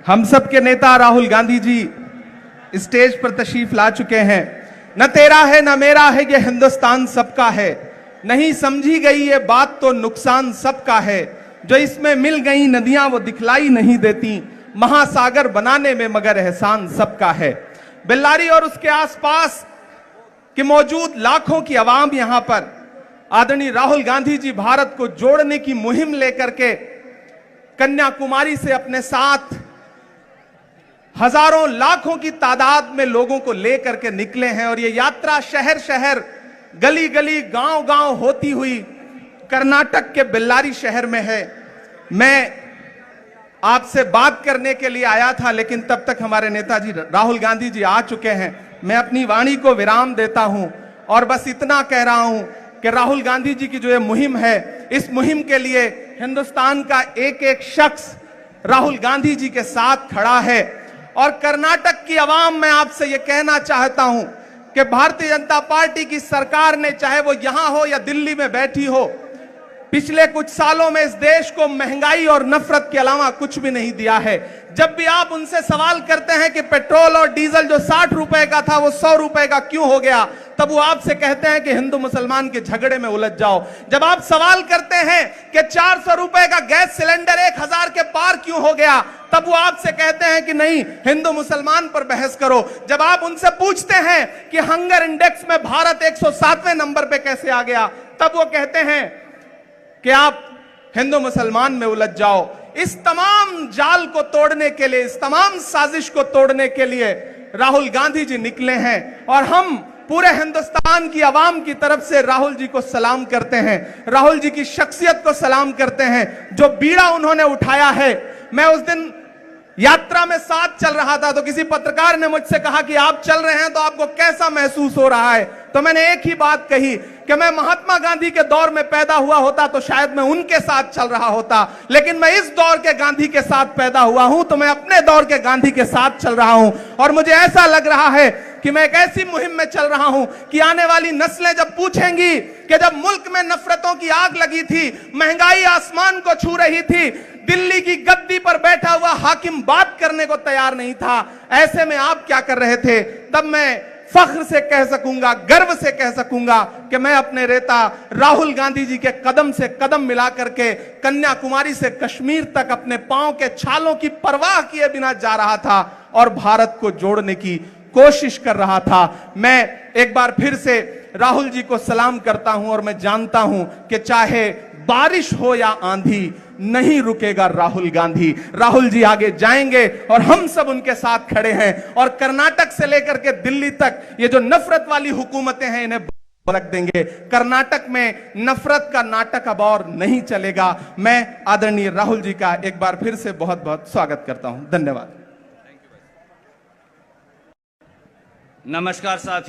हम सब के नेता राहुल गांधी जी स्टेज पर तशरीफ ला चुके हैं। न तेरा है न मेरा है, ये हिंदुस्तान सबका है। नहीं समझी गई ये बात तो नुकसान सबका है। जो इसमें मिल गई नदियां वो दिखलाई नहीं देती, महासागर बनाने में मगर एहसान सबका है। बेल्लारी और उसके आसपास के मौजूद लाखों की आवाम यहां पर आदरणीय राहुल गांधी जी भारत को जोड़ने की मुहिम लेकर के कन्याकुमारी से अपने साथ हजारों लाखों की तादाद में लोगों को लेकर के निकले हैं। और ये यात्रा शहर शहर, गली गली, गांव गांव होती हुई कर्नाटक के बेल्लारी शहर में है। मैं आपसे बात करने के लिए आया था, लेकिन तब तक हमारे नेताजी राहुल गांधी जी आ चुके हैं। मैं अपनी वाणी को विराम देता हूं और बस इतना कह रहा हूं कि राहुल गांधी जी की जो ये मुहिम है, इस मुहिम के लिए हिंदुस्तान का एक एक शख्स राहुल गांधी जी के साथ खड़ा है। और कर्नाटक की आवाम, मैं आपसे ये कहना चाहता हूं कि भारतीय जनता पार्टी की सरकार ने, चाहे वो यहां हो या दिल्ली में बैठी हो, पिछले कुछ सालों में इस देश को महंगाई और नफरत के अलावा कुछ भी नहीं दिया है। जब भी आप उनसे सवाल करते हैं कि पेट्रोल और डीजल जो 60 रुपए का था वो 100 रुपए का क्यों हो गया, तब वो आपसे कहते हैं कि हिंदू मुसलमान के झगड़े में उलझ जाओ। जब आप सवाल करते हैं कि 400 रुपए का गैस सिलेंडर 1000 के पार क्यों हो गया, तब वो आपसे कहते हैं कि नहीं, हिंदू मुसलमान पर बहस करो। जब आप उनसे पूछते हैं कि हंगर इंडेक्स में भारत 107वें नंबर पे कैसे आ गया, तब वो कहते हैं कि आप हिंदू मुसलमान में उलझ जाओ। इस तमाम जाल को तोड़ने के लिए, इस तमाम साजिश को तोड़ने के लिए राहुल गांधी जी निकले हैं। और हम पूरे हिंदुस्तान की आवाम की तरफ से राहुल जी को सलाम करते हैं, राहुल जी की शख्सियत को सलाम करते हैं। जो बीड़ा उन्होंने उठाया है, मैं उस दिन यात्रा में साथ चल रहा था, तो किसी पत्रकार ने मुझसे कहा कि आप चल रहे हैं तो आपको कैसा महसूस हो रहा है। तो मैंने एक ही बात कही कि मैं महात्मा गांधी के दौर में पैदा हुआ होता तो शायद मैं उनके साथ चल रहा होता, लेकिन मैं इस दौर के गांधी के साथ पैदा हुआ हूं, तो मैं अपने दौर के गांधी के साथ चल रहा हूं। और मुझे ऐसा लग रहा है कि मैं एक ऐसी मुहिम में चल रहा हूं कि आने वाली नस्लें जब पूछेंगी कि जब मुल्क में नफरतों की आग लगी थी, महंगाई आसमान को छू रही थी, दिल्ली की गद्दी पर बैठा हुआ हाकिम बात करने को तैयार नहीं था, ऐसे में आप क्या कर रहे थे, तब मैं फख्र से कह सकूंगा, गर्व से कह सकूंगा कि मैं अपने नेता राहुल गांधी जी के कदम से कदम मिला करके कन्याकुमारी से कश्मीर तक अपने पांव के छालों की परवाह किए बिना जा रहा था और भारत को जोड़ने की कोशिश कर रहा था। मैं एक बार फिर से राहुल जी को सलाम करता हूं और मैं जानता हूं कि चाहे बारिश हो या आंधी, नहीं रुकेगा राहुल गांधी। राहुल जी आगे जाएंगे और हम सब उनके साथ खड़े हैं। और कर्नाटक से लेकर के दिल्ली तक ये जो नफरत वाली हुकूमतें हैं, इन्हें रख देंगे। कर्नाटक में नफरत का नाटक अब और नहीं चलेगा। मैं आदरणीय राहुल जी का एक बार फिर से बहुत बहुत स्वागत करता हूं। धन्यवाद। नमस्कार साथियों।